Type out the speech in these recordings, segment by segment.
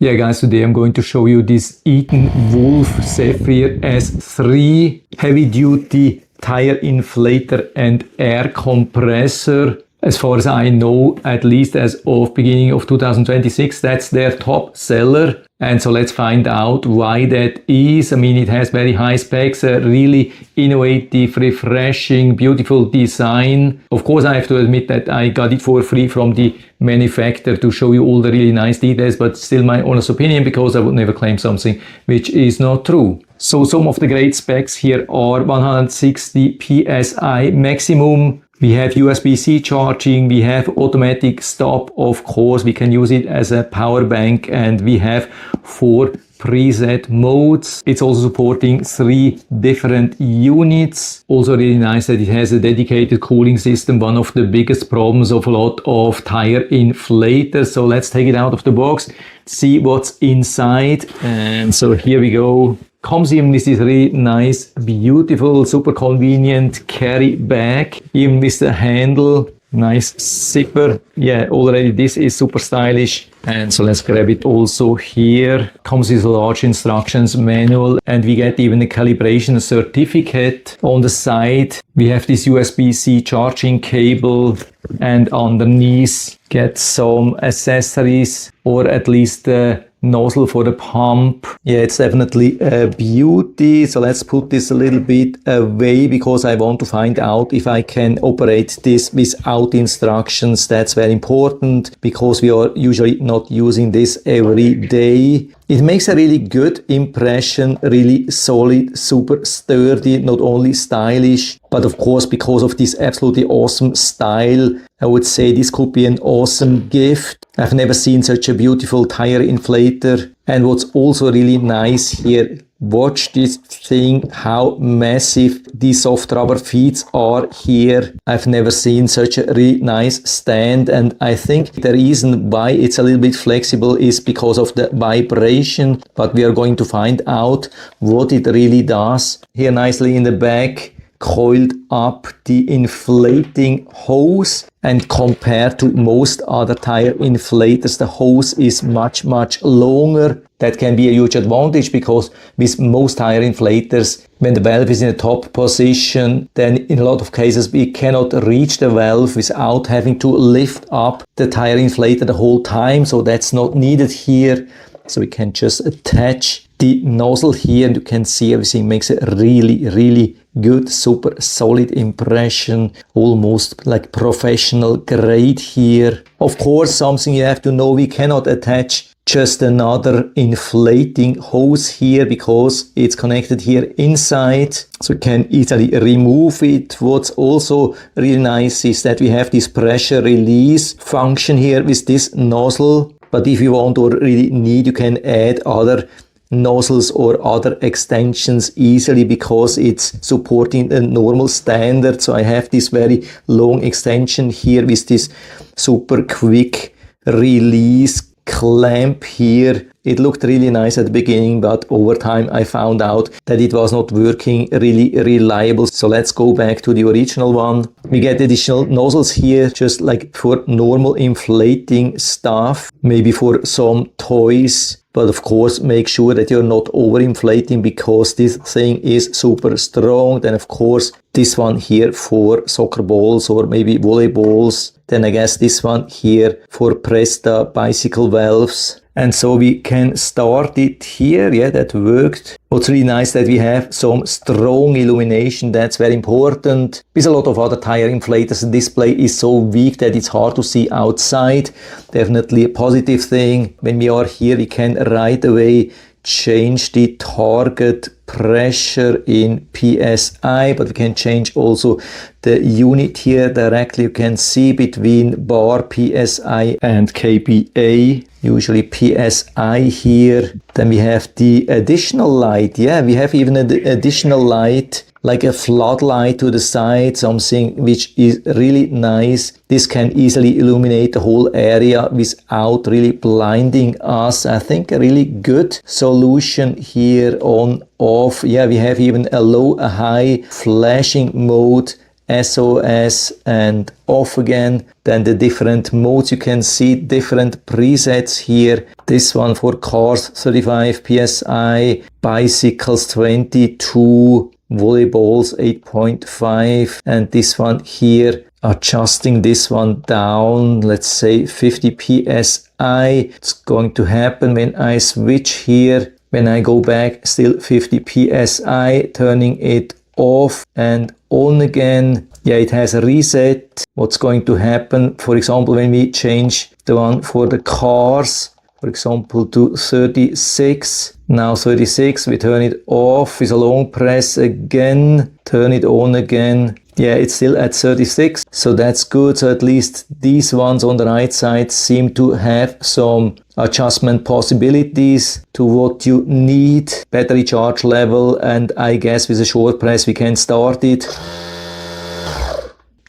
Yeah guys, today I'm going to show you this ETENWOLF ZEPHYR S3 heavy duty tire inflator and air compressor. As far as I know, at least as of beginning of 2026, that's their top seller. And so let's find out why that is. I mean, it has very high specs, a really innovative, refreshing, beautiful design. Of course, I have to admit that I got it for free from the manufacturer to show you all the really nice details, but still my honest opinion, because I would never claim something which is not true. So some of the great specs here are 160 PSI maximum. We have USB-C charging, we have automatic stop, of course, we can use it as a power bank, and we have 4 preset modes. It's also supporting 3 different units. Also really nice that it has a dedicated cooling system, one of the biggest problems of a lot of tire inflators. So let's take it out of the box, see what's inside. And so here we go. Comes even with this really nice, beautiful, super convenient carry bag, even with the handle, nice zipper. Yeah, already this is super stylish. And so let's grab it also here. Comes with a large instructions manual, and we get even a calibration certificate. On the side, we have this USB-C charging cable, and underneath get some accessories, or at least the nozzle for the pump. Yeah, it's definitely a beauty. So let's put this a little bit away, because I want to find out if I can operate this without instructions. That's very important, because we are usually not using this every day. It makes a really good impression, really solid, super sturdy, not only stylish, but of course, because of this absolutely awesome style, I would say this could be an awesome gift. I've never seen such a beautiful tire inflator. And what's also really nice here, watch this thing, how massive these soft rubber feet are here. I've never seen such a really nice stand, and I think the reason why it's a little bit flexible is because of the vibration, but we are going to find out what it really does. Here nicely in the back, coiled up the inflating hose, and compared to most other tire inflators, the hose is much longer. That can be a huge advantage, because with most tire inflators, when the valve is in a top position, then in a lot of cases we cannot reach the valve without having to lift up the tire inflator the whole time. So that's not needed here. So we can just attach the nozzle here, and you can see everything makes a really good, super solid impression, almost like professional grade here. Of course, something you have to know, we cannot attach just another inflating hose here, because it's connected here inside, so we can easily remove it. What's also really nice is that we have this pressure release function here with this nozzle. But if you want or really need, you can add other nozzles or other extensions easily, because it's supporting a normal standard. So I have this very long extension here with this super quick release clamp here. It looked really nice at the beginning, but over time I found out that it was not working really reliable. So let's go back to the original one. We get additional nozzles here, just like for normal inflating stuff, maybe for some toys. But of course, make sure that you're not overinflating, because this thing is super strong. Then of course, this one here for soccer balls or maybe volleyballs. Then I guess this one here for Presta bicycle valves. And so we can start it here. Yeah, that worked. What's really nice that we have some strong illumination. That's very important. With a lot of other tire inflators, the display is so weak that it's hard to see outside. Definitely a positive thing. When we are here, we can right away change the target pressure in PSI, but we can change also the unit here directly. You can see between bar PSI and kPa, usually PSI here. Then we have the additional light. Yeah, we have even an additional light, like a floodlight to the side, something which is really nice. This can easily illuminate the whole area without really blinding us. I think a really good solution here on off. Yeah, we have even a low, a high flashing mode, SOS and off again. Then the different modes, you can see different presets here. This one for cars 35 psi, bicycles 22, volleyballs 8.5, and this one here, adjusting this one down, let's say 50 psi. It's going to happen when I switch here. When I go back, still 50 psi, turning it off and on again. Yeah, it has a reset. What's going to happen, for example, when we change the one for the cars, for example, to 36. Now 36, we turn it off with a long press again, turn it on again. Yeah, it's still at 36, so that's good. So at least these ones on the right side seem to have some adjustment possibilities to what you need. Battery charge level, and I guess with a short press we can start it.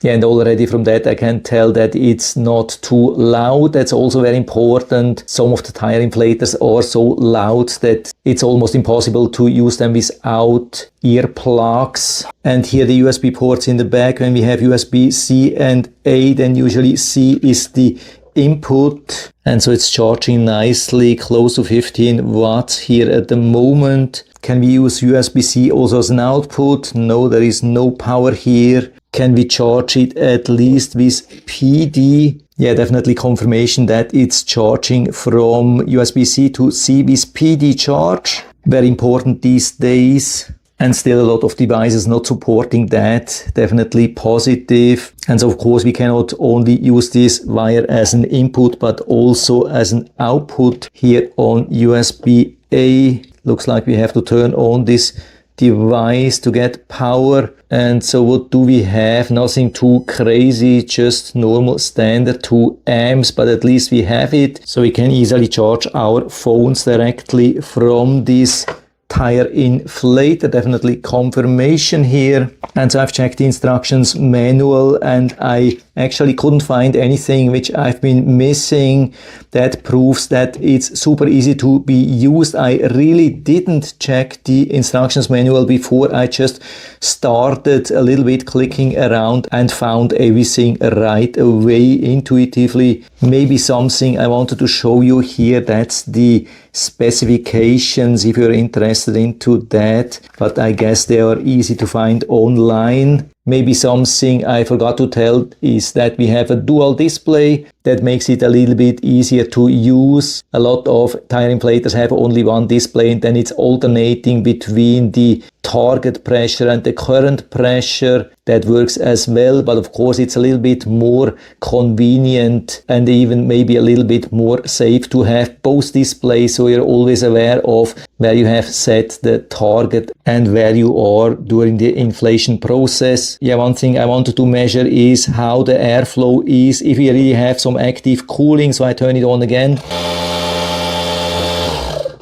Yeah, and already from that I can tell that it's not too loud. That's also very important. Some of the tire inflators are so loud that it's almost impossible to use them without earplugs. And here the USB ports in the back. When we have USB-C and A, then usually C is the input. And so it's charging nicely, close to 15 watts here at the moment. Can we use USB-C also as an output? No, there is no power here. Can we charge it at least with PD? Yeah, definitely confirmation that it's charging from USB-C to C with PD charge. Very important these days. And still a lot of devices not supporting that. Definitely positive. And so of course we cannot only use this wire as an input, but also as an output here on USB-A. Looks like we have to turn on this device to get power. And so what do we have? Nothing too crazy, just normal standard 2 amps, but at least we have it. So we can easily charge our phones directly from this tire inflator. Definitely confirmation here. And so I've checked the instructions manual and I actually couldn't find anything which I've been missing. That proves that it's super easy to be used. I really didn't check the instructions manual before. I just started a little bit clicking around and found everything right away intuitively. Maybe something I wanted to show you here, that's the specifications if you're interested into that, but I guess they are easy to find online. Maybe something I forgot to tell is that we have a dual display that makes it a little bit easier to use. A lot of tire inflators have only one display and then it's alternating between the target pressure and the current pressure. That works as well, but of course it's a little bit more convenient and even maybe a little bit more safe to have both displays, so you're always aware of where you have set the target and where you are during the inflation process. Yeah, one thing I wanted to measure is how the airflow is, if we really have some active cooling, so I turn it on again.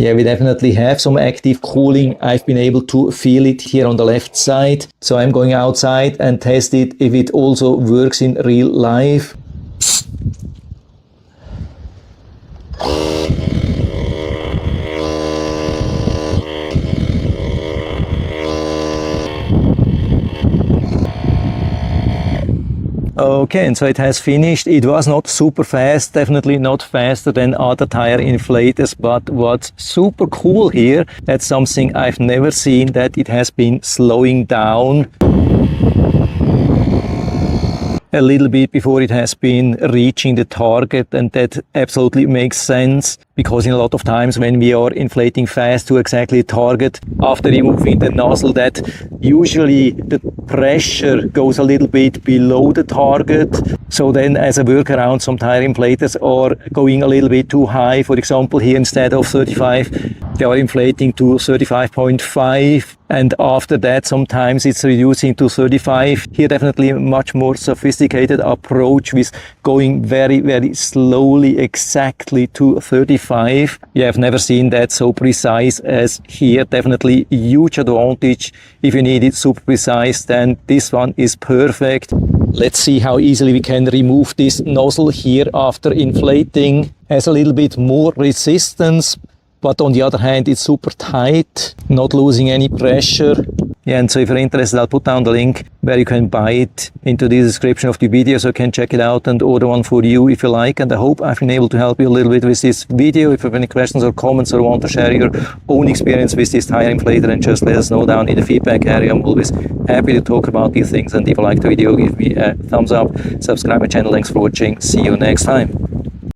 Yeah, we definitely have some active cooling. I've been able to feel it here on the left side. So I'm going outside and test it if it also works in real life. Okay, and so it has finished. It was not super fast, definitely not faster than other tire inflators, but what's super cool here, that's something I've never seen, that it has been slowing down a little bit before it has been reaching the target, and that absolutely makes sense because in a lot of times when we are inflating fast to exactly target after removing the nozzle, that usually the pressure goes a little bit below the target. So then as a workaround, some tire inflators are going a little bit too high. For example, here instead of 35, they are inflating to 35.5. And after that, sometimes it's reducing to 35. Here, definitely a much more sophisticated approach with going very, very slowly exactly to 35. Yeah, I've never seen that so precise as here. Definitely a huge advantage. If you need it super precise, then this one is perfect. Let's see how easily we can remove this nozzle here after inflating. Has a little bit more resistance, but on the other hand, it's super tight, not losing any pressure. Yeah, and so if you're interested, I'll put down the link where you can buy it into the description of the video, so you can check it out and order one for you if you like. And I hope I've been able to help you a little bit with this video. If you have any questions or comments or want to share your own experience with this tire inflator, then just let us know down in the feedback area. I'm always happy to talk about these things. And if you like the video, give me a thumbs up, subscribe my channel. Thanks for watching. See you next time.